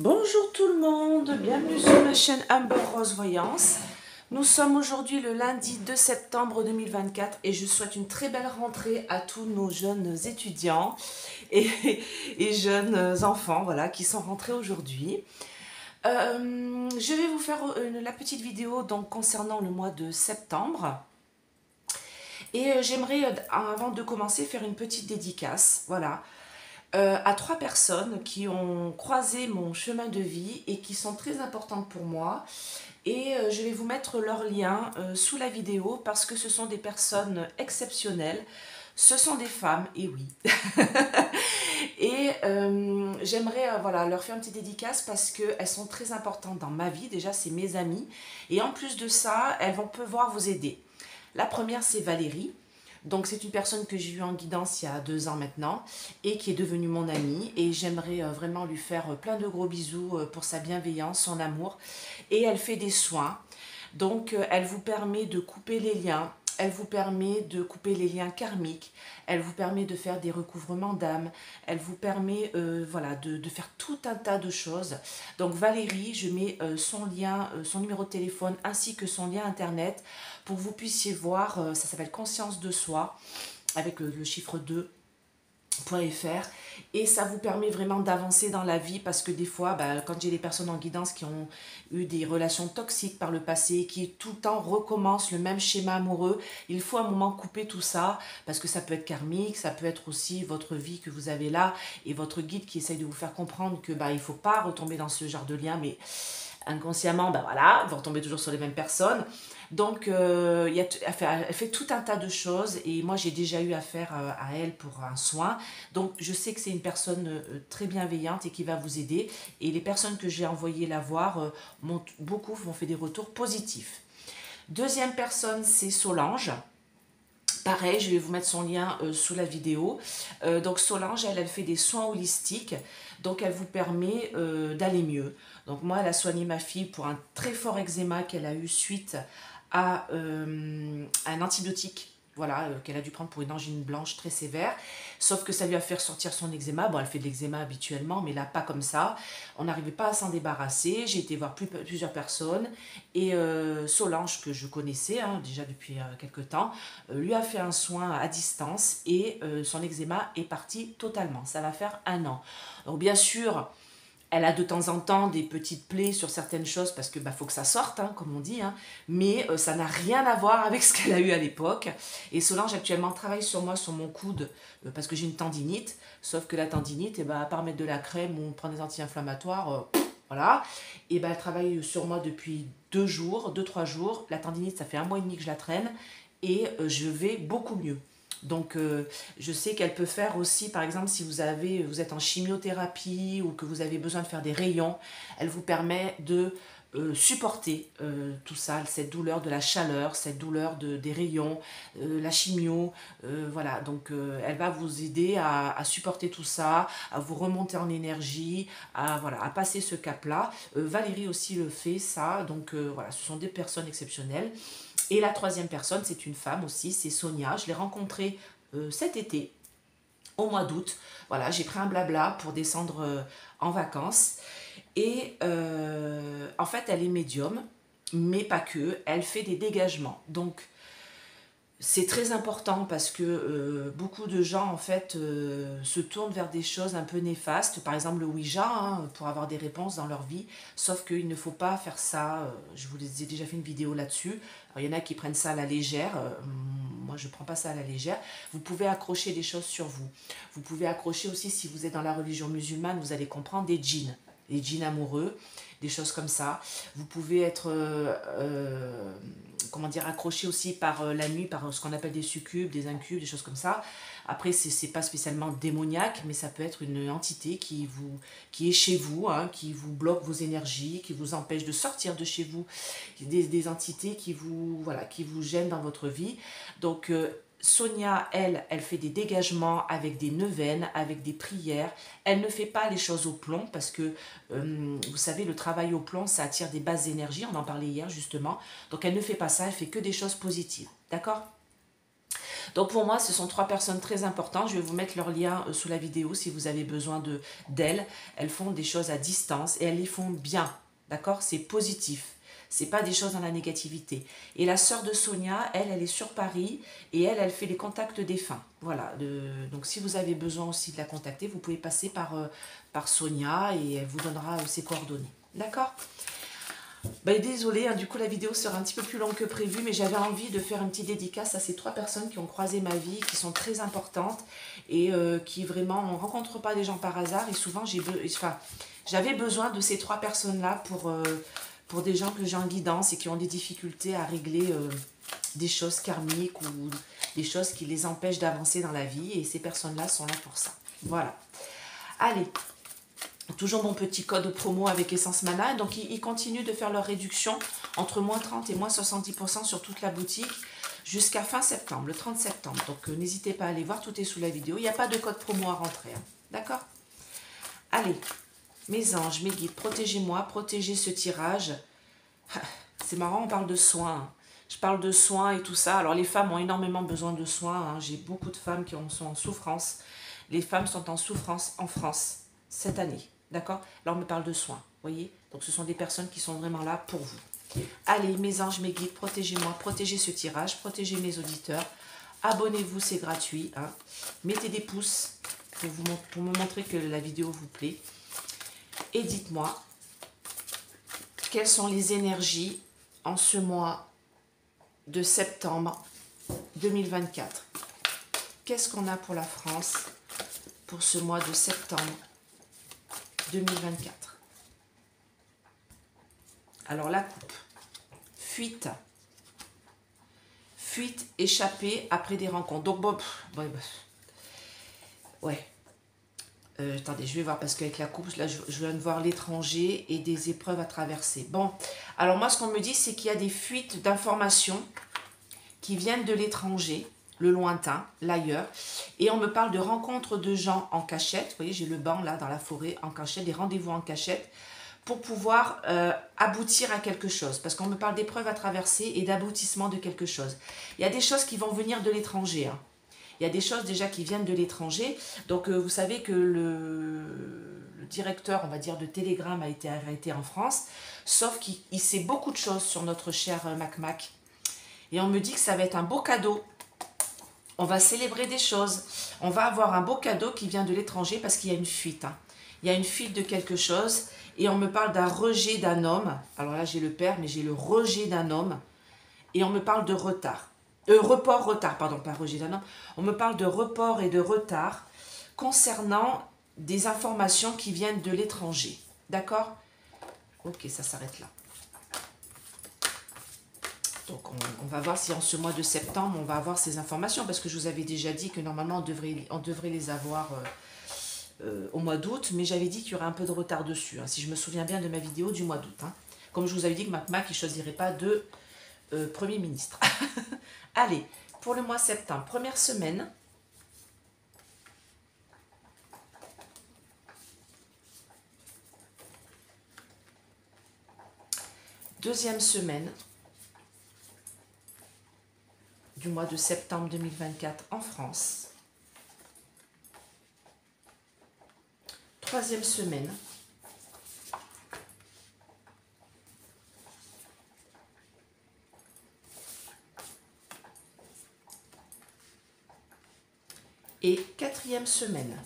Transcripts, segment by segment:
Bonjour tout le monde, bienvenue sur ma chaîne Amber Rose Voyance. Nous sommes aujourd'hui le lundi 2 septembre 2024 et je souhaite une très belle rentrée à tous nos jeunes étudiants et, et jeunes enfants voilà, qui sont rentrés aujourd'hui. Je vais vous faire la petite vidéo donc, concernant le mois de septembre. Et j'aimerais, avant de commencer, faire une petite dédicace, voilà, à 3 personnes qui ont croisé mon chemin de vie et qui sont très importantes pour moi. Et je vais vous mettre leurs liens sous la vidéo parce que ce sont des personnes exceptionnelles. Ce sont des femmes, et oui. Et j'aimerais voilà, leur faire une petite dédicace parce qu'elles sont très importantes dans ma vie. Déjà, c'est mes amies. Et en plus de ça, elles vont pouvoir vous aider. La première, c'est Valérie. Donc c'est une personne que j'ai eue en guidance il y a 2 ans maintenant et qui est devenue mon amie, et j'aimerais vraiment lui faire plein de gros bisous pour sa bienveillance, son amour, et elle fait des soins. Donc elle vous permet de couper les liens, elle vous permet de couper les liens karmiques, elle vous permet de faire des recouvrements d'âme, elle vous permet voilà, de faire tout un tas de choses. Donc Valérie, je mets son lien, son numéro de téléphone ainsi que son lien internet pour que vous puissiez voir, ça s'appelle Conscience de Soi avec le chiffre 2. .fr, et ça vous permet vraiment d'avancer dans la vie parce que des fois, quand j'ai des personnes en guidance qui ont eu des relations toxiques par le passé, qui tout le temps recommencent le même schéma amoureux, il faut à un moment couper tout ça parce que ça peut être karmique, ça peut être aussi votre vie que vous avez là et votre guide qui essaye de vous faire comprendre que il ne faut pas retomber dans ce genre de lien, mais inconsciemment, voilà, vous retombez toujours sur les mêmes personnes. Donc, elle fait tout un tas de choses et moi, j'ai déjà eu affaire à elle pour un soin. Donc, je sais que c'est une personne très bienveillante et qui va vous aider. Et les personnes que j'ai envoyées la voir, beaucoup m'ont fait des retours positifs. Deuxième personne, c'est Solange. Pareil, je vais vous mettre son lien sous la vidéo. Donc Solange, elle fait des soins holistiques. Donc elle vous permet d'aller mieux. Donc moi, elle a soigné ma fille pour un très fort eczéma qu'elle a eu suite à un antibiotique. Voilà, qu'elle a dû prendre pour une angine blanche très sévère. Sauf que ça lui a fait ressortir son eczéma. Bon, elle fait de l'eczéma habituellement, mais là, pas comme ça. On n'arrivait pas à s'en débarrasser. J'ai été voir plusieurs personnes. Et Solange, que je connaissais déjà depuis quelques temps, lui a fait un soin à distance et son eczéma est parti totalement. Ça va faire 1 an. Donc bien sûr, elle a de temps en temps des petites plaies sur certaines choses parce que faut que ça sorte, comme on dit, mais ça n'a rien à voir avec ce qu'elle a eu à l'époque. Et Solange actuellement travaille sur moi, sur mon coude, parce que j'ai une tendinite, sauf que la tendinite, à part mettre de la crème ou prendre des anti-inflammatoires, voilà, et elle travaille sur moi depuis 2-3 jours. La tendinite, ça fait 1 mois et demi que je la traîne et je vais beaucoup mieux. Donc, je sais qu'elle peut faire aussi, par exemple, si vous êtes en chimiothérapie ou que vous avez besoin de faire des rayons, elle vous permet de supporter tout ça, cette douleur de la chaleur, cette douleur des rayons, la chimio, voilà. Donc, elle va vous aider à supporter tout ça, à vous remonter en énergie, voilà, à passer ce cap-là. Valérie aussi le fait, ça. Donc, voilà, ce sont des personnes exceptionnelles. Et la troisième personne, c'est une femme aussi, c'est Sonia. Je l'ai rencontrée cet été, au mois d'août. Voilà, j'ai pris un blabla pour descendre en vacances. Et en fait, elle est médium, mais pas que. Elle fait des dégagements. Donc, c'est très important parce que beaucoup de gens en fait se tournent vers des choses un peu néfastes, par exemple le Ouija, pour avoir des réponses dans leur vie, sauf qu'il ne faut pas faire ça, je vous ai déjà fait une vidéo là-dessus. Il y en a qui prennent ça à la légère, moi je ne prends pas ça à la légère. Vous pouvez accrocher des choses sur vous. Vous pouvez accrocher aussi, si vous êtes dans la religion musulmane, vous allez comprendre des djinns. Des djinns amoureux, des choses comme ça. Vous pouvez être comment dire, accroché aussi par la nuit, par ce qu'on appelle des succubes, des incubes, des choses comme ça. Après, c'est pas spécialement démoniaque, mais ça peut être une entité qui est chez vous, qui vous bloque vos énergies, qui vous empêche de sortir de chez vous, des entités qui voilà, qui vous gênent dans votre vie. Donc, Sonia, elle fait des dégagements avec des neuvaines, avec des prières. Elle ne fait pas les choses au plomb parce que, vous savez, le travail au plomb, ça attire des basses énergies. On en parlait hier, justement. Donc, elle ne fait pas ça, elle fait que des choses positives. D'accord ? Donc pour moi, ce sont 3 personnes très importantes. Je vais vous mettre leur lien sous la vidéo si vous avez besoin d'elles. Elles font des choses à distance et elles les font bien. D'accord? C'est positif. C'est pas des choses dans la négativité. Et la sœur de Sonia, elle est sur Paris et elle fait les contacts défunts. Voilà. Donc si vous avez besoin aussi de la contacter, vous pouvez passer par Sonia et elle vous donnera ses coordonnées. D'accord? Ben, désolée, hein, du coup la vidéo sera un petit peu plus longue que prévu, mais j'avais envie de faire une petite dédicace à ces 3 personnes qui ont croisé ma vie, qui sont très importantes et qui vraiment, on ne rencontre pas des gens par hasard et souvent j'avais besoin de ces 3 personnes-là pour des gens que j'ai en guidance et qui ont des difficultés à régler des choses karmiques ou des choses qui les empêchent d'avancer dans la vie et ces personnes-là sont là pour ça. Voilà. Allez. Toujours mon petit code promo avec Essence Mana. Donc, ils continuent de faire leur réduction entre moins 30 et moins 70% sur toute la boutique jusqu'à fin septembre, le 30 septembre. Donc, n'hésitez pas à aller voir, tout est sous la vidéo. Il n'y a pas de code promo à rentrer. Hein. D'accord? Allez, mes anges, mes guides, protégez-moi, protégez ce tirage. C'est marrant, on parle de soins. Je parle de soins et tout ça. Alors, les femmes ont énormément besoin de soins. Hein. J'ai beaucoup de femmes qui sont en souffrance. Les femmes sont en souffrance en France cette année. D'accord? Là, on me parle de soins, voyez? Donc, ce sont des personnes qui sont vraiment là pour vous. Allez, mes anges, mes guides, protégez-moi, protégez ce tirage, protégez mes auditeurs. Abonnez-vous, c'est gratuit. Hein. Mettez des pouces pour me montrer que la vidéo vous plaît. Et dites-moi, quelles sont les énergies en ce mois de septembre 2024? Qu'est-ce qu'on a pour la France pour ce mois de septembre 2024. Alors la coupe, fuite, échappée après des rencontres. Donc bon, ouais. Attendez, je vais voir parce qu'avec la coupe, là, je viens de voir l'étranger et des épreuves à traverser. Bon, alors moi, ce qu'on me dit, c'est qu'il y a des fuites d'informations qui viennent de l'étranger, le lointain, l'ailleurs. Et on me parle de rencontres de gens en cachette. Vous voyez, j'ai le banc là dans la forêt en cachette, des rendez-vous en cachette pour pouvoir aboutir à quelque chose. Parce qu'on me parle d'épreuves à traverser et d'aboutissement de quelque chose. Il y a des choses qui vont venir de l'étranger. Hein. Il y a des choses déjà qui viennent de l'étranger. Donc vous savez que le directeur, on va dire, de Telegram a été arrêté en France. Sauf qu'il sait beaucoup de choses sur notre cher Mac. Et on me dit que ça va être un beau cadeau. On va célébrer des choses. On va avoir un beau cadeau qui vient de l'étranger parce qu'il y a une fuite. Hein. Il y a une fuite de quelque chose. Et on me parle d'un rejet d'un homme. Alors là, j'ai le père, mais j'ai le rejet d'un homme. Et on me parle de retard. Retard, pardon, pas rejet d'un homme. On me parle de report et de retard concernant des informations qui viennent de l'étranger. D'accord? Ok, ça s'arrête là. Donc, on va voir si en ce mois de septembre, on va avoir ces informations. Parce que je vous avais déjà dit que normalement, on devrait les avoir au mois d'août. Mais j'avais dit qu'il y aurait un peu de retard dessus. Hein, si je me souviens bien de ma vidéo du mois d'août. Hein. Comme je vous avais dit que Mac, il ne choisirait pas de Premier ministre. Allez, pour le mois de septembre, première semaine. Deuxième semaine du mois de septembre 2024 en France. Troisième semaine. Et quatrième semaine.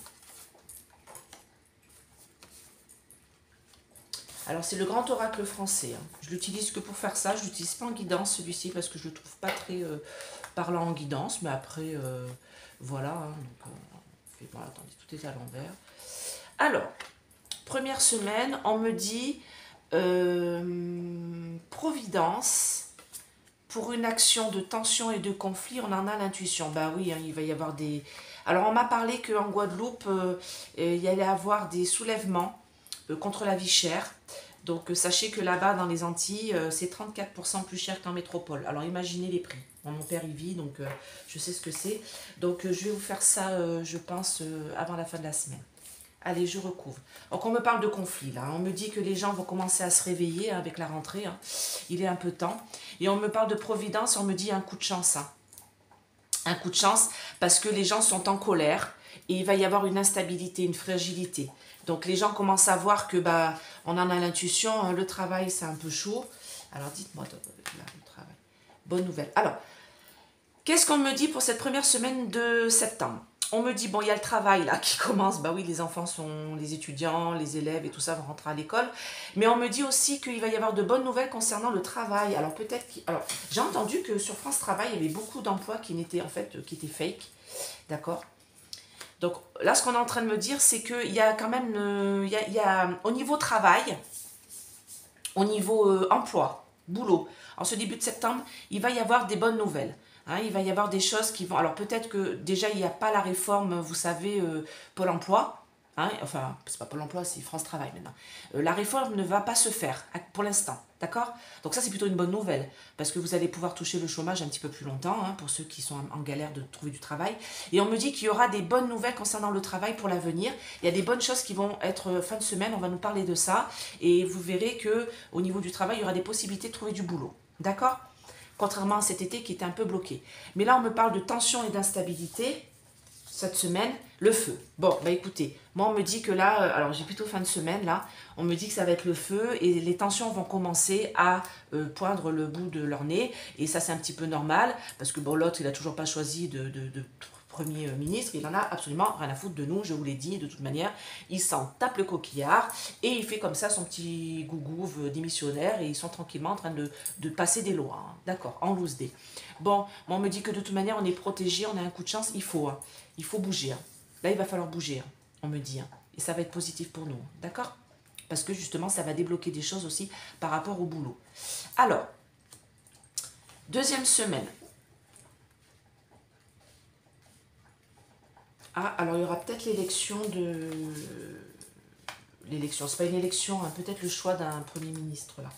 Alors, c'est le grand oracle français. Hein. Je l'utilise que pour faire ça. Je l'utilise pas en guidance, celui-ci, parce que je le trouve pas très parlant en guidance. Mais après, voilà. Hein, donc, voilà, attendez, tout est à l'envers. Alors, première semaine, on me dit providence pour une action de tension et de conflit. On en a l'intuition. Ben oui, hein, il va y avoir des... Alors, on m'a parlé qu'en Guadeloupe, il y allait avoir des soulèvements contre la vie chère. Donc, sachez que là-bas, dans les Antilles, c'est 34% plus cher qu'en métropole. Alors, imaginez les prix. Mon père y vit, donc je sais ce que c'est. Donc, je vais vous faire ça, je pense, avant la fin de la semaine. Allez, je recouvre. Donc, on me parle de conflit, là. On me dit que les gens vont commencer à se réveiller hein, avec la rentrée. Hein. Il est un peu temps. Et on me parle de providence, on me dit un coup de chance. Hein. un coup de chance parce que les gens sont en colère et il va y avoir une instabilité, une fragilité. Donc les gens commencent à voir que bah on en a l'intuition, hein, le travail c'est un peu chaud. Alors dites-moi le travail. Bonne nouvelle. Alors, qu'est-ce qu'on me dit pour cette première semaine de septembre? On me dit, bon, il y a le travail là qui commence. Bah oui, les enfants sont, les étudiants, les élèves et tout ça vont rentrer à l'école. Mais on me dit aussi qu'il va y avoir de bonnes nouvelles concernant le travail. Alors peut-être, alors j'ai entendu que sur France Travail, il y avait beaucoup d'emplois qui n'étaient en fait, qui étaient fake. D'accord? Donc là, ce qu'on est en train de me dire, c'est qu'il y a quand même, il y a, au niveau travail, au niveau emploi, boulot, en ce début de septembre, il va y avoir des bonnes nouvelles. Hein, il va y avoir des choses qui vont... Alors peut-être que déjà il n'y a pas la réforme, vous savez, Pôle emploi. Hein, enfin, c'est pas Pôle emploi, c'est France Travail maintenant. La réforme ne va pas se faire pour l'instant, d'accord? Donc ça c'est plutôt une bonne nouvelle, parce que vous allez pouvoir toucher le chômage un petit peu plus longtemps, hein, pour ceux qui sont en galère de trouver du travail. Et on me dit qu'il y aura des bonnes nouvelles concernant le travail pour l'avenir. Il y a des bonnes choses qui vont être fin de semaine, on va nous parler de ça. Et vous verrez que au niveau du travail, il y aura des possibilités de trouver du boulot, d'accord? Contrairement à cet été qui était un peu bloqué. Mais là, on me parle de tension et d'instabilité cette semaine, le feu. Bon, bah écoutez, moi on me dit que là, alors j'ai plutôt fin de semaine là, on me dit que ça va être le feu et les tensions vont commencer à poindre le bout de leur nez. Et ça c'est un petit peu normal, parce que bon, l'autre il a toujours pas choisi de Premier ministre, il en a absolument rien à foutre de nous, je vous l'ai dit, de toute manière, il s'en tape le coquillard et il fait comme ça son petit gougouve démissionnaire et ils sont tranquillement en train de passer des lois, hein. D'accord, en loose day. Bon, moi on me dit que de toute manière on est protégé, on a un coup de chance, il faut bouger, hein. Là il va falloir bouger, hein, on me dit, hein. Et ça va être positif pour nous, hein. D'accord? Parce que justement ça va débloquer des choses aussi par rapport au boulot. Alors, deuxième semaine. Ah, alors il y aura peut-être l'élection de... L'élection, c'est pas une élection, hein, peut-être le choix d'un Premier ministre, là.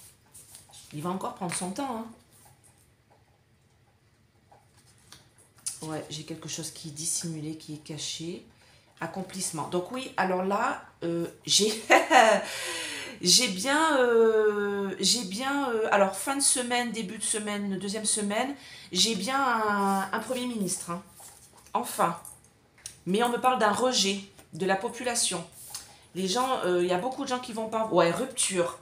Il va encore prendre son temps, hein. Ouais, j'ai quelque chose qui est dissimulé, qui est caché. Accomplissement. Donc oui, alors là, j'ai... alors fin de semaine, début de semaine, deuxième semaine, j'ai bien un Premier ministre, hein. Enfin. Mais on me parle d'un rejet de la population. Les gens, il y a beaucoup de gens qui vont pas... Ouais, rupture.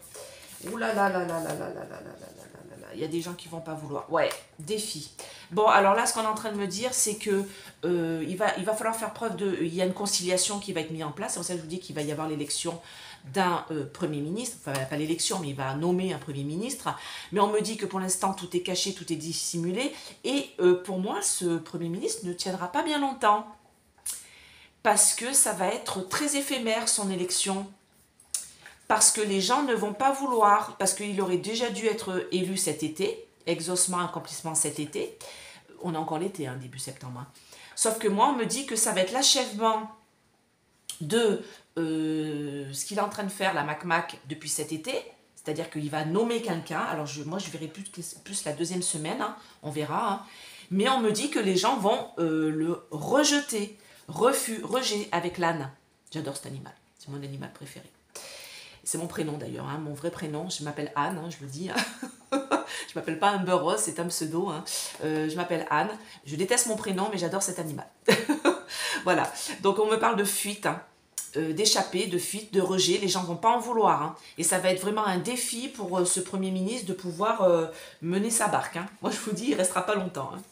Ouh là là là là là là là là là là là là. Il y a des gens qui vont pas vouloir. Ouais, défi. Bon, alors là, ce qu'on est en train de me dire, c'est que il va falloir faire preuve de... Il y a une conciliation qui va être mise en place. C'est pour ça que je vous dis qu'il va y avoir l'élection d'un Premier ministre. Enfin, pas l'élection, mais il va nommer un Premier ministre. Mais on me dit que pour l'instant, tout est caché, tout est dissimulé. Et pour moi, ce Premier ministre ne tiendra pas bien longtemps. Parce que ça va être très éphémère, son élection. Parce que les gens ne vont pas vouloir, parce qu'il aurait déjà dû être élu cet été, exaucement, accomplissement cet été. On a encore l'été, hein, début septembre. Hein. Sauf que moi, on me dit que ça va être l'achèvement de ce qu'il est en train de faire, la MacMac, depuis cet été. C'est-à-dire qu'il va nommer quelqu'un. Alors moi, je verrai plus la deuxième semaine, hein, on verra. Hein. Mais on me dit que les gens vont le rejeter. Rejet avec l'âne. J'adore cet animal. C'est mon animal préféré. C'est mon prénom d'ailleurs, hein, mon vrai prénom. Je m'appelle Anne, hein, je le dis. Hein. Je m'appelle pas Amber Rose, c'est un pseudo. Hein. Je m'appelle Anne. Je déteste mon prénom, mais j'adore cet animal. Voilà. Donc on me parle de fuite, hein, d'échappée, de fuite, de rejet. Les gens vont pas en vouloir. Hein. Et ça va être vraiment un défi pour ce Premier ministre de pouvoir mener sa barque. Hein. Moi je vous dis, il restera pas longtemps. Hein.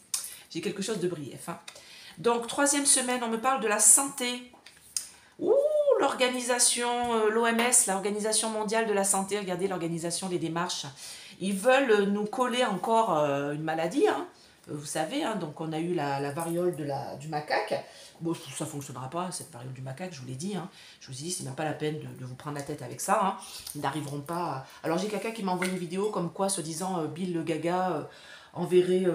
J'ai quelque chose de brief. Hein. Donc, troisième semaine, on me parle de la santé. Ouh, l'organisation, l'OMS, l'Organisation mondiale de la santé, regardez l'organisation, les démarches. Ils veulent nous coller encore une maladie, hein. Vous savez, hein, donc on a eu la variole du macaque. Bon, ça ne fonctionnera pas, cette variole du macaque, je vous l'ai dit. Hein. Je vous ai dit, c'est même pas la peine de vous prendre la tête avec ça. Hein. Ils n'arriveront pas à... Alors, j'ai quelqu'un qui m'a envoyé une vidéo comme quoi, soi-disant, Bill le Gaga enverrait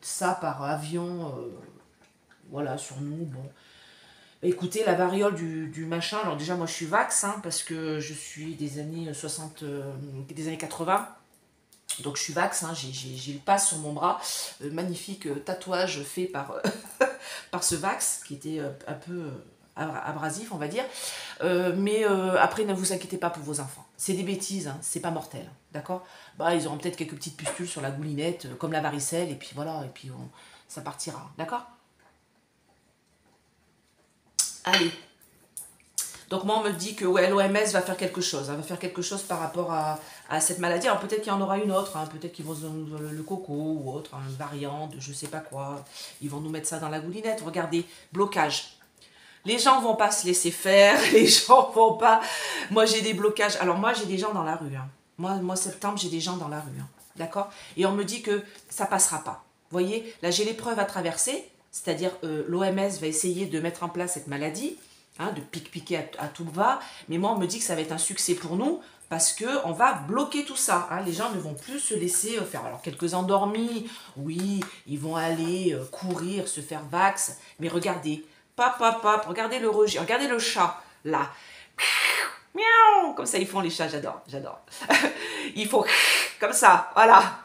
ça par avion... Voilà, sur nous, bon. Écoutez, la variole du machin, alors déjà, moi, je suis vax, hein, parce que je suis des années 60, des années 80. Donc, je suis vax, hein, j'ai le pass sur mon bras. Magnifique tatouage fait par, par ce vax, qui était un peu abrasif, on va dire. Mais après, ne vous inquiétez pas pour vos enfants. C'est des bêtises, hein, c'est pas mortel, d'accord? Bah, ils auront peut-être quelques petites pustules sur la goulinette, comme la varicelle, et puis voilà, et puis ça partira, d'accord? Allez. Donc moi, on me dit que ouais, l'OMS va faire quelque chose, hein, va faire quelque chose par rapport à cette maladie. Alors peut-être qu'il y en aura une autre, hein, peut-être qu'ils vont le coco ou autre, hein, une variante, je sais pas quoi. Ils vont nous mettre ça dans la goulinette. Regardez, blocage. Les gens vont pas se laisser faire, les gens vont pas... Moi, j'ai des blocages. Alors moi, j'ai des gens dans la rue. Hein. Moi, septembre, j'ai des gens dans la rue. Hein. D'accord? Et on me dit que ça passera pas. Vous voyez, là, j'ai l'épreuve à traverser, c'est-à-dire l'OMS va essayer de mettre en place cette maladie. Hein, de piquer à tout va, mais moi on me dit que ça va être un succès pour nous parce que on va bloquer tout ça. Hein. Les gens ne vont plus se laisser faire. Alors quelques endormis, oui, ils vont aller courir, se faire vax, mais regardez, regardez le rejet, regardez le chat là, miaou, comme ça ils font les chats, j'adore. Il faut comme ça, voilà.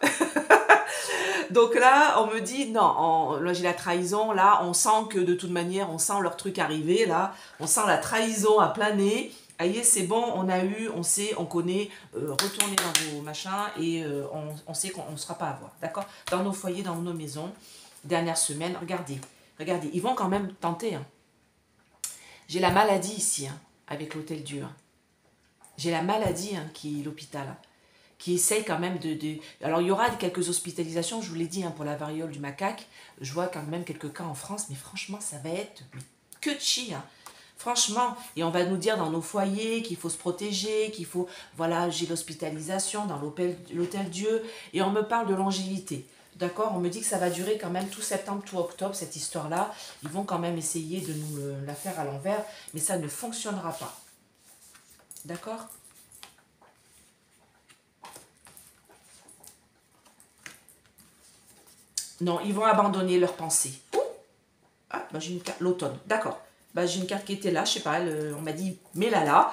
Donc là, on me dit, non, là j'ai la trahison, là, on sent que de toute manière, on sent leur truc arriver, là, on sent la trahison à planer. Aïe, c'est bon, on a eu, on sait, on connaît, retournez dans vos machins et on sait qu'on ne sera pas à voir, d'accord? Dans nos foyers, dans nos maisons, dernière semaine, regardez, ils vont quand même tenter. Hein. J'ai la maladie ici, hein, avec l'Hôtel Dieu. Hein. J'ai la maladie qui est l'hôpital. Hein, qui essaye quand même de... Alors, il y aura quelques hospitalisations, je vous l'ai dit, hein, pour la variole du macaque. Je vois quand même quelques cas en France, mais franchement, ça va être que de chi. Hein. Franchement, et on va nous dire dans nos foyers qu'il faut se protéger, qu'il faut... Voilà, j'ai l'hospitalisation dans l'Hôtel Dieu, et on me parle de longévité. D'accord? On me dit que ça va durer quand même tout septembre, tout octobre, cette histoire-là. Ils vont quand même essayer de nous la faire à l'envers, mais ça ne fonctionnera pas. D'accord? Non, ils vont abandonner leurs pensées. Ah, bah j'ai une carte, l'automne, d'accord. Bah, j'ai une carte qui était là, je sais pas, on m'a dit, mets-la là.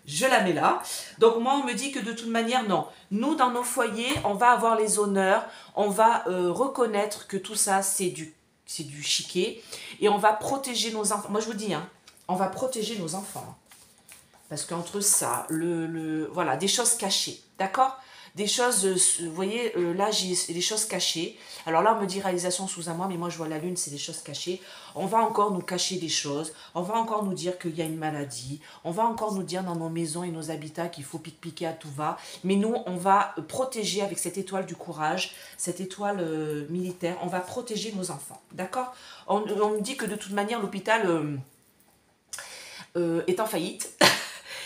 Je la mets là. Donc moi, on me dit que de toute manière, non. Nous, dans nos foyers, on va avoir les honneurs, on va reconnaître que tout ça, c'est du chiquet. Et on va protéger nos enfants. Moi, je vous dis, hein, on va protéger nos enfants. Parce qu'entre ça, voilà, des choses cachées, d'accord? Des choses, vous voyez, là, j'ai des choses cachées. Alors là, on me dit réalisation sous un mois, mais moi, je vois la lune, c'est des choses cachées. On va encore nous cacher des choses. On va encore nous dire qu'il y a une maladie. On va encore nous dire dans nos maisons et nos habitats qu'il faut piquer à tout va. Mais nous, on va protéger avec cette étoile du courage, cette étoile militaire, on va protéger nos enfants, d'accord? On me dit que de toute manière, l'hôpital est en faillite.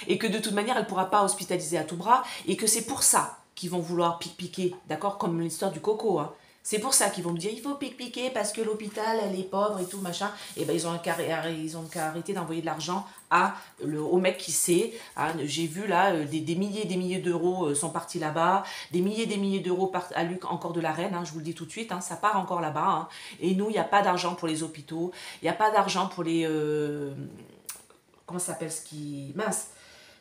Et que de toute manière, elle ne pourra pas hospitaliser à tout bras, et que c'est pour ça qu'ils vont vouloir piquer, d'accord? Comme l'histoire du coco, hein. C'est pour ça qu'ils vont me dire, il faut piquer parce que l'hôpital, elle est pauvre et tout, machin. Et ben ils ont qu'à arrêter d'envoyer de l'argent au mec qui sait. Hein. J'ai vu là, des milliers et des milliers d'euros sont partis là-bas, des milliers d'euros à Luc, encore de la Reine, hein, je vous le dis tout de suite, hein, ça part encore là-bas. Hein. Et nous, il n'y a pas d'argent pour les hôpitaux, il n'y a pas d'argent pour les... comment ça s'appelle mince,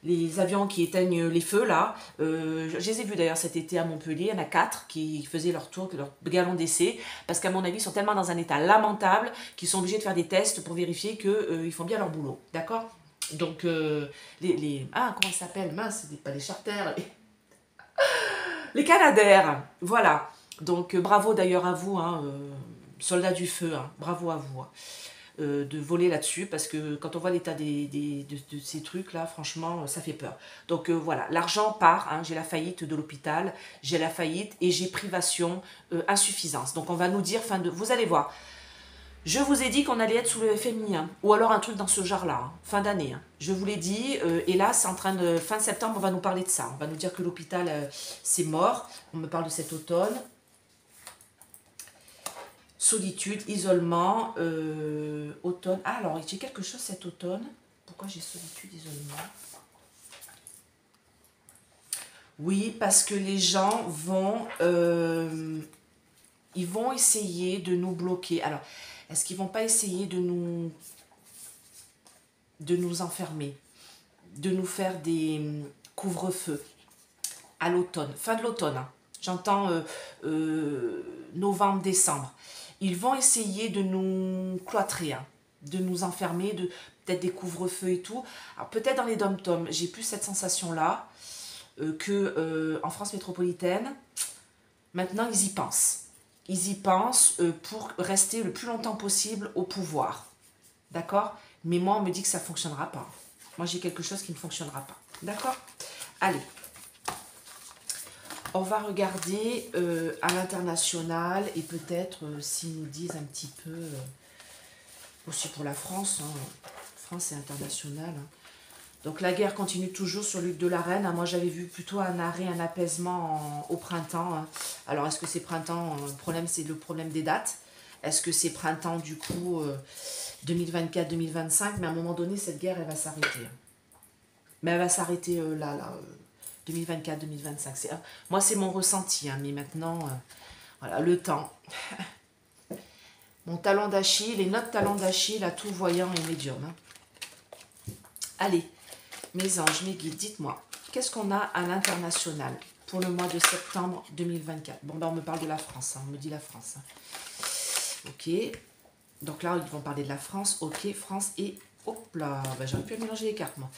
les avions qui éteignent les feux, là. Je les ai vus d'ailleurs cet été à Montpellier. Il y en a 4 qui faisaient leur tour, leur galon d'essai, parce qu'à mon avis, ils sont tellement dans un état lamentable qu'ils sont obligés de faire des tests pour vérifier qu'ils font bien leur boulot. D'accord? Donc, comment ça s'appelle? Mince, c'est pas les charters. Les Canadair. Voilà. Donc, bravo d'ailleurs à vous, hein, soldats du feu. Hein, bravo à vous. Hein. De voler là-dessus, parce que quand on voit l'état de ces trucs-là, franchement, ça fait peur. Donc voilà, l'argent part, hein, j'ai la faillite de l'hôpital, j'ai la faillite et j'ai privation, insuffisance. Donc on va nous dire, vous allez voir, je vous ai dit qu'on allait être sous le FMI, hein, ou alors un truc dans ce genre-là, hein, fin d'année. Hein. Je vous l'ai dit, et là, c'est en train de... Fin septembre, on va nous parler de ça. On va nous dire que l'hôpital, c'est mort. On me parle de cet automne. Solitude, isolement, automne. Ah, alors, j'ai quelque chose cet automne. Pourquoi j'ai solitude, isolement? Oui, parce que les gens vont... ils vont essayer de nous bloquer. Alors, est-ce qu'ils ne vont pas essayer de nous enfermer? De nous faire des couvre-feux à l'automne, fin de l'automne. Hein. J'entends novembre, décembre. Ils vont essayer de nous cloîtrer, hein, de nous enfermer, peut-être des couvre-feux et tout. Alors peut-être dans les dom-toms, j'ai plus cette sensation-là qu'en France métropolitaine. Maintenant, ils y pensent. ils y pensent pour rester le plus longtemps possible au pouvoir. D'accord? Mais moi, on me dit que ça ne fonctionnera pas. Moi, j'ai quelque chose qui ne fonctionnera pas. D'accord? Allez. On va regarder à l'international et peut-être s'ils nous disent un petit peu, aussi pour la France, hein. France et international. Hein. Donc la guerre continue toujours sur l'île de la Reine. Moi j'avais vu plutôt un arrêt, un apaisement au printemps. Hein. Alors est-ce que c'est printemps? Le problème c'est le problème des dates. Est-ce que c'est printemps du coup 2024-2025? Mais à un moment donné cette guerre elle va s'arrêter. Mais elle va s'arrêter là. 2024-2025. Moi, c'est mon ressenti. Hein, mais maintenant, voilà, le temps. Mon talon d'Achille et notre talon d'Achille à tout voyant et médium. Hein. Allez, mes anges, mes guides, dites-moi, qu'est-ce qu'on a à l'international pour le mois de septembre 2024? Bon, ben, on me parle de la France. Hein, on me dit la France. Hein. Ok. Donc là, ils vont parler de la France. Ok, France et... Hop là, ben, j'aurais pu mélanger les cartes, moi.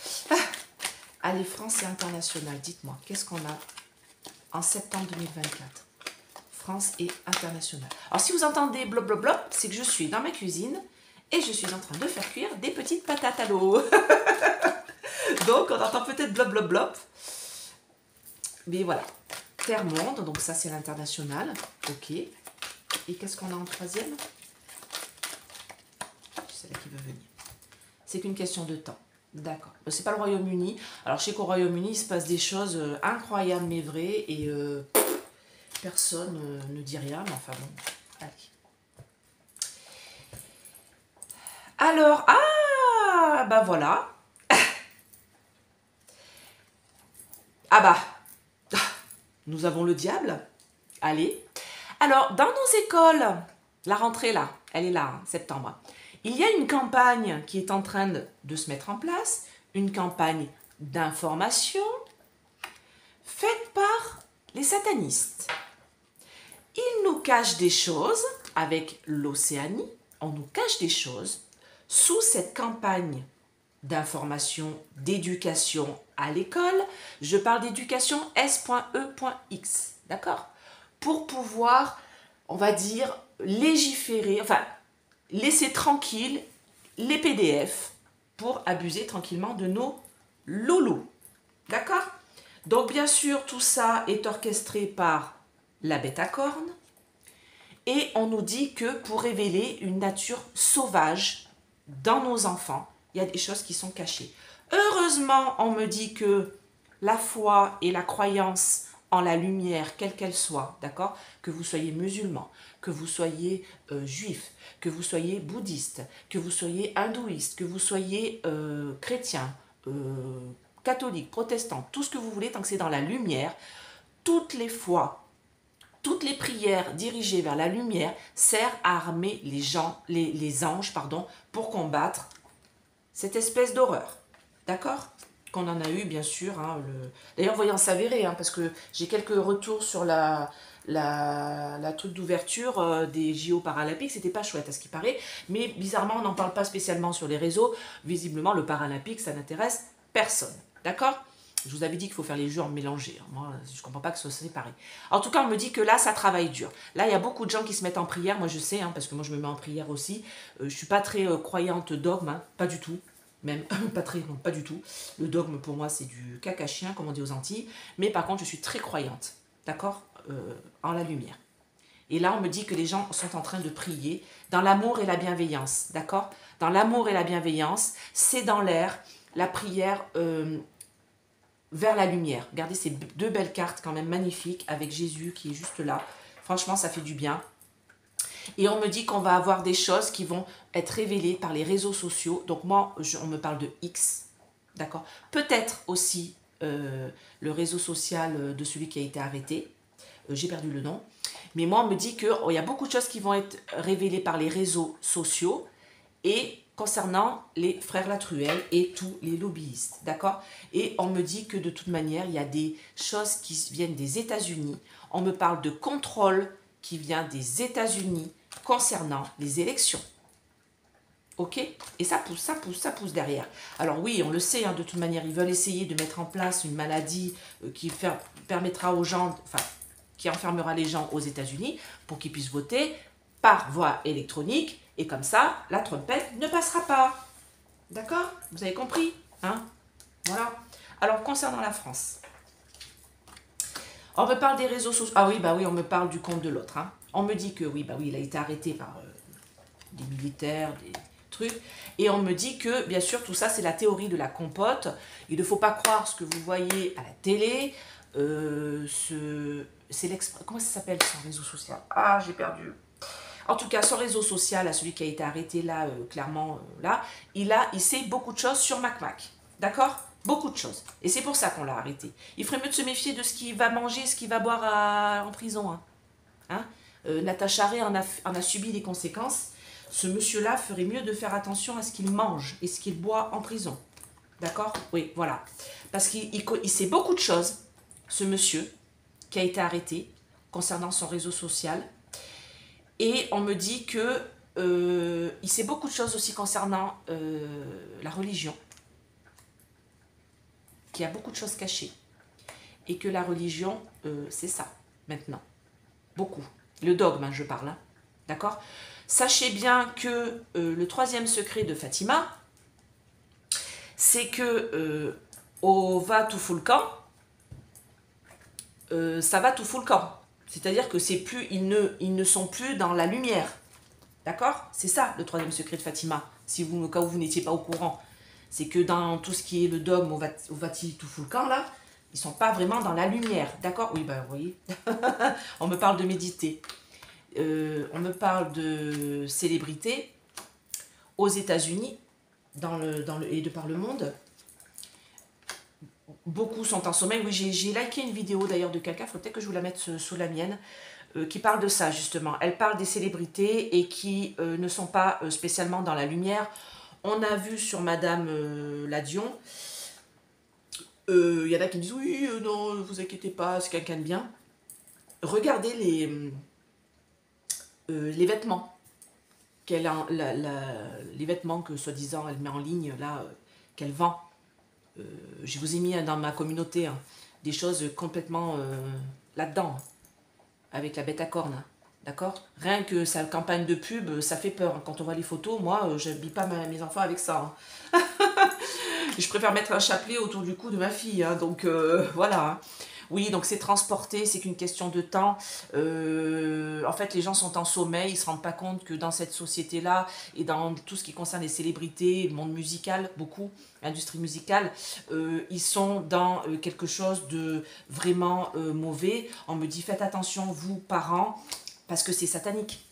Allez, France et international, dites-moi, qu'est-ce qu'on a en septembre 2024? France et international. Alors, si vous entendez blop blop blop, c'est que je suis dans ma cuisine et je suis en train de faire cuire des petites patates à l'eau. Donc, on entend peut-être blop blop blop. Mais voilà. Terre-monde, donc ça, c'est l'international. Ok. Et qu'est-ce qu'on a en troisième? C'est là qui veut venir. C'est qu'une question de temps. D'accord. C'est pas le Royaume-Uni. Alors, je sais qu'au Royaume-Uni, il se passe des choses incroyables mais vraies et personne ne dit rien. Mais enfin bon, allez. Alors, ah, bah voilà. Ah bah, nous avons le diable. Allez. Alors, dans nos écoles, la rentrée là, elle est là, hein, septembre. Il y a une campagne qui est en train de se mettre en place, une campagne d'information faite par les satanistes. Ils nous cachent des choses avec l'Océanie, on nous cache des choses sous cette campagne d'information, d'éducation à l'école. Je parle d'éducation S.E.X, d'accord? Pour pouvoir, on va dire, légiférer, enfin, laisser tranquille les PDF pour abuser tranquillement de nos loulous. D'accord? Donc, bien sûr, tout ça est orchestré par la bête à cornes. Et on nous dit que pour révéler une nature sauvage dans nos enfants, il y a des choses qui sont cachées. Heureusement, on me dit que la foi et la croyance en la lumière, quelle qu'elle soit, d'accord, que vous soyez musulman, que vous soyez juif, que vous soyez bouddhiste, que vous soyez hindouiste, que vous soyez chrétien, catholique, protestant, tout ce que vous voulez, tant que c'est dans la lumière, toutes les fois, toutes les prières dirigées vers la lumière servent à armer les anges, pardon, pour combattre cette espèce d'horreur. D'accord? Qu'on en a eu, bien sûr. Hein, D'ailleurs, voyons s'avérer, hein, parce que j'ai quelques retours sur la truc d'ouverture des JO paralympiques. C'était pas chouette, à ce qui paraît. Mais bizarrement, on n'en parle pas spécialement sur les réseaux. Visiblement, le paralympique, ça n'intéresse personne. D'accord? Je vous avais dit qu'il faut faire les jeux en mélangés. Moi, je ne comprends pas que ce soit séparé. En tout cas, on me dit que là, ça travaille dur. Là, il y a beaucoup de gens qui se mettent en prière. Moi, je sais, hein, parce que moi, je me mets en prière aussi. Je ne suis pas très croyante dogme, hein, pas du tout. Même pas très, non, pas du tout. Le dogme, pour moi, c'est du caca chien, comme on dit aux Antilles. Mais par contre, je suis très croyante, d'accord, en la lumière. Et là, on me dit que les gens sont en train de prier dans l'amour et la bienveillance, d'accord? Dans l'amour et la bienveillance, c'est dans l'air, la prière vers la lumière. Regardez ces deux belles cartes quand même magnifiques avec Jésus qui est juste là. Franchement, ça fait du bien. Et on me dit qu'on va avoir des choses qui vont être révélées par les réseaux sociaux. Donc moi, on me parle de X, d'accord? Peut-être aussi le réseau social de celui qui a été arrêté. J'ai perdu le nom. Mais moi, on me dit qu'il y a beaucoup de choses qui vont être révélées par les réseaux sociaux et concernant les frères Latruelle et tous les lobbyistes, d'accord? Et on me dit que de toute manière, il y a des choses qui viennent des États-Unis. On me parle de contrôle qui vient des États-Unis concernant les élections. Ok? Et ça pousse, ça pousse, ça pousse derrière. Alors oui, on le sait, hein, de toute manière, ils veulent essayer de mettre en place une maladie qui permettra aux gens, enfin, qui enfermera les gens aux États-Unis pour qu'ils puissent voter par voie électronique. Et comme ça, la trompette ne passera pas. D'accord? Vous avez compris, hein? Voilà. Alors, concernant la France, on me parle des réseaux sociaux. Ah oui, bah oui, on me parle du compte de l'autre. Hein. On me dit que oui, bah oui, il a été arrêté par des militaires, des trucs. Et on me dit que, bien sûr, tout ça, c'est la théorie de la compote. Il ne faut pas croire ce que vous voyez à la télé. Comment ça s'appelle son réseau social? Ah, j'ai perdu. En tout cas, son réseau social, à celui qui a été arrêté là, clairement, là, il sait beaucoup de choses sur MacMac. D'accord? Beaucoup de choses. Et c'est pour ça qu'on l'a arrêté. Il ferait mieux de se méfier de ce qu'il va manger, ce qu'il va boire en prison. Hein. Hein? Natacha Ray en a subi les conséquences. Ce monsieur-là ferait mieux de faire attention à ce qu'il mange et ce qu'il boit en prison. D'accord? Oui, voilà. Parce qu'il sait beaucoup de choses, ce monsieur, qui a été arrêté, concernant son réseau social. Et on me dit que il sait beaucoup de choses aussi concernant la religion. Qu'il y a beaucoup de choses cachées. Et que la religion, c'est ça, maintenant. Beaucoup. Le dogme, hein, je parle. Hein. D'accord? Sachez bien que le troisième secret de Fatima, c'est que au va tout fout le camp, ça va tout fout le camp. C'est-à-dire que c'est plus, ils ne sont plus dans la lumière. D'accord? C'est ça le troisième secret de Fatima. Si vous, au cas où vous n'étiez pas au courant. C'est que dans tout ce qui est le dogme au vati tout fout le camp, là, ils ne sont pas vraiment dans la lumière. D'accord? Oui, ben vous voyez. On me parle de méditer. On me parle de célébrité aux États-Unis et de par le monde. Beaucoup sont en sommeil. Oui, j'ai liké une vidéo d'ailleurs de quelqu'un, il faut peut-être que je vous la mette sous la mienne, qui parle de ça justement. Elle parle des célébrités et qui ne sont pas spécialement dans la lumière. On a vu sur Madame Ladion, il y en a qui me disent oui, non, ne vous inquiétez pas, c'est quelqu'un de bien. Regardez les vêtements les vêtements que soi-disant elle met en ligne là, qu'elle vend. Je vous ai mis dans ma communauté hein, des choses complètement là-dedans, avec la bête à cornes, d'accord? Rien que sa campagne de pub, ça fait peur. Quand on voit les photos, moi, je n'habille pas mes enfants avec ça. Hein. Je préfère mettre un chapelet autour du cou de ma fille, hein, donc voilà. Hein. Oui, donc c'est transporté, c'est qu'une question de temps. En fait, les gens sont en sommeil, ils ne se rendent pas compte que dans cette société-là, et dans tout ce qui concerne les célébrités, le monde musical, beaucoup, l'industrie musicale, ils sont dans quelque chose de vraiment mauvais. On me dit, faites attention, vous, parents, parce que c'est satanique.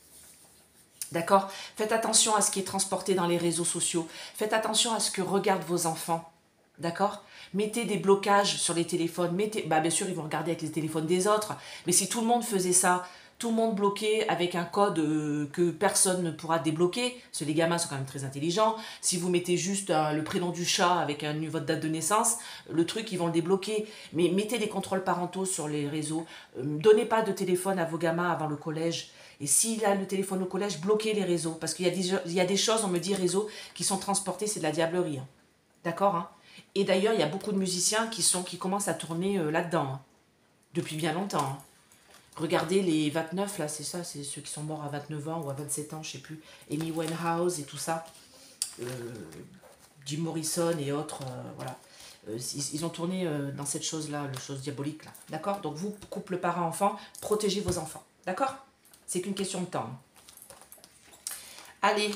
D'accord? Faites attention à ce qui est transporté dans les réseaux sociaux. Faites attention à ce que regardent vos enfants. D'accord? Mettez des blocages sur les téléphones. Bien sûr, ils vont regarder avec les téléphones des autres. Mais si tout le monde faisait ça, tout le monde bloqué avec un code que personne ne pourra débloquer, parce que les gamins sont quand même très intelligents. Si vous mettez juste le prénom du chat avec votre date de naissance, le truc, ils vont le débloquer. Mais mettez des contrôles parentaux sur les réseaux. Donnez pas de téléphone à vos gamins avant le collège. Et s'il a le téléphone au collège, bloquez les réseaux. Parce qu'il y a des choses, on me dit, réseaux, qui sont transportés, c'est de la diablerie. Hein. D'accord hein? Et d'ailleurs, il y a beaucoup de musiciens qui commencent à tourner là-dedans. Hein. Depuis bien longtemps. Hein. Regardez les 29, là, c'est ça, c'est ceux qui sont morts à 29 ans ou à 27 ans, je sais plus. Amy Winehouse et tout ça. Jim Morrison et autres, voilà. Ils ont tourné dans cette chose-là, le chose diabolique, là. D'accord? Donc vous, couple parent-enfant, protégez vos enfants. D'accord? C'est qu'une question de temps. Allez,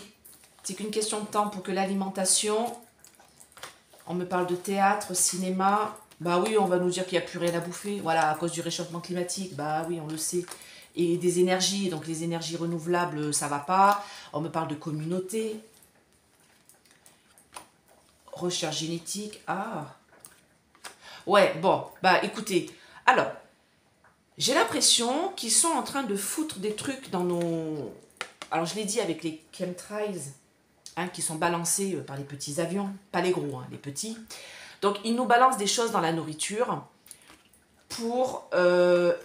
c'est qu'une question de temps pour que l'alimentation... On me parle de théâtre, cinéma. Bah oui, on va nous dire qu'il n'y a plus rien à bouffer. Voilà, à cause du réchauffement climatique. Bah oui, on le sait. Et des énergies. Donc les énergies renouvelables, ça va pas. On me parle de communauté. Recherche génétique. Ah. Ouais, bon. Bah écoutez. Alors, j'ai l'impression qu'ils sont en train de foutre des trucs dans nos... Alors je l'ai dit avec les chemtrails. Hein, qui sont balancés par les petits avions, pas les gros, hein, les petits. Donc, ils nous balancent des choses dans la nourriture pour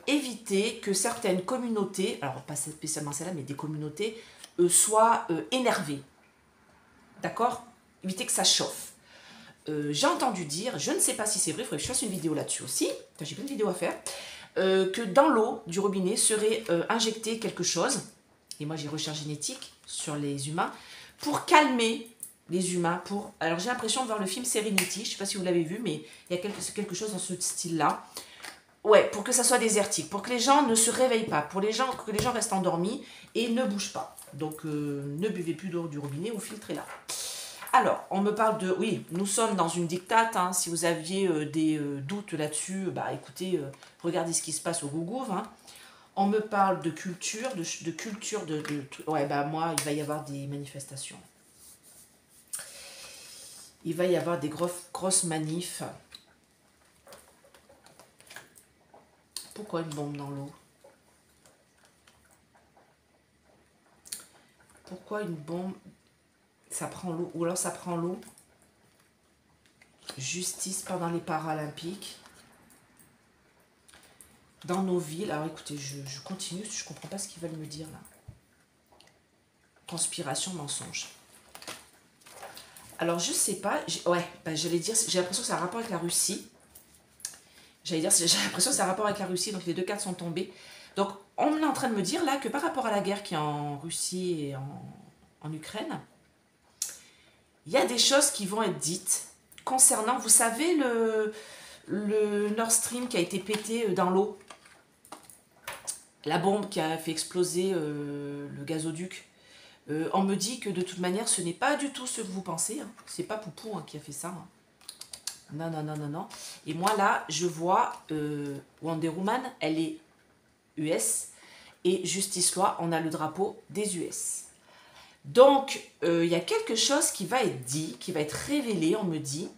éviter que certaines communautés, alors pas spécialement celle-là, mais des communautés, soient énervées. D'accord? Éviter que ça chauffe. J'ai entendu dire, je ne sais pas si c'est vrai, il faudrait que je fasse une vidéo là-dessus aussi. J'ai plein de vidéos à faire. que dans l'eau du robinet serait injecté quelque chose, et moi j'ai recherche génétique sur les humains, pour calmer les humains. Alors j'ai l'impression de voir le film Serenity, je ne sais pas si vous l'avez vu, mais il y a quelque chose dans ce style-là. Ouais, pour que ça soit désertique, pour que les gens ne se réveillent pas, que les gens restent endormis et ne bougent pas. Donc ne buvez plus d'eau du robinet ou filtrez-la. Alors, on me parle de... Oui, nous sommes dans une dictate, hein. Si vous aviez des doutes là-dessus, bah écoutez, regardez ce qui se passe au Gougouve. Hein. On me parle de culture, ouais, bah moi, il va y avoir des manifestations. Il va y avoir des grosses manifs. Pourquoi une bombe dans l'eau? Pourquoi une bombe? Ça prend l'eau, ou alors ça prend l'eau. Justice pendant les Paralympiques. Dans nos villes. Alors écoutez, je continue, je ne comprends pas ce qu'ils veulent me dire là. Conspiration, mensonge. Alors je sais pas, ouais, bah, j'allais dire, j'ai l'impression que ça a un rapport avec la Russie. J'allais dire, j'ai l'impression que ça a un rapport avec la Russie, donc les deux cartes sont tombées. Donc on est en train de me dire là que par rapport à la guerre qui est en Russie et en Ukraine, il y a des choses qui vont être dites concernant, vous savez, le Nord Stream qui a été pété dans l'eau. La bombe qui a fait exploser le gazoduc. On me dit que de toute manière, ce n'est pas du tout ce que vous pensez. Hein. C'est pas Poupou hein, qui a fait ça. Hein. Non, non, non, non, non. Et moi, là, je vois Wonder Woman, elle est US. Et Justice Loi, on a le drapeau des US. Donc, il y a quelque chose qui va être dit, qui va être révélé, on me dit,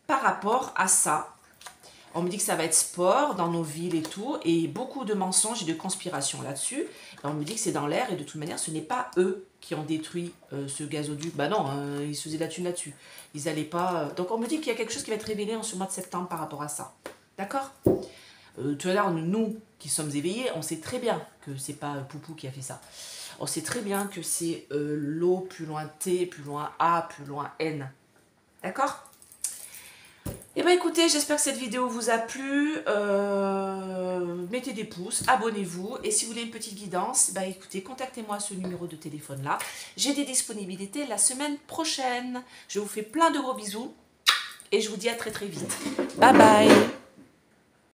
par rapport à ça. On me dit que ça va être sport dans nos villes et tout, et beaucoup de mensonges et de conspirations là-dessus. Et on me dit que c'est dans l'air, et de toute manière, ce n'est pas eux qui ont détruit ce gazoduc. Bah non, ils se faisaient la thune là-dessus. Ils n'allaient pas... Donc on me dit qu'il y a quelque chose qui va être révélé en ce mois de septembre par rapport à ça. D'accord ? Tout à l'heure, nous qui sommes éveillés, on sait très bien que c'est pas Poupou qui a fait ça. On sait très bien que c'est l'O, plus loin T, plus loin A, plus loin N. D'accord ? Et bien écoutez, j'espère que cette vidéo vous a plu. Mettez des pouces, abonnez-vous. Et si vous voulez une petite guidance, bah écoutez, contactez-moi à ce numéro de téléphone là. J'ai des disponibilités la semaine prochaine. Je vous fais plein de gros bisous. Et je vous dis à très très vite. Bye bye.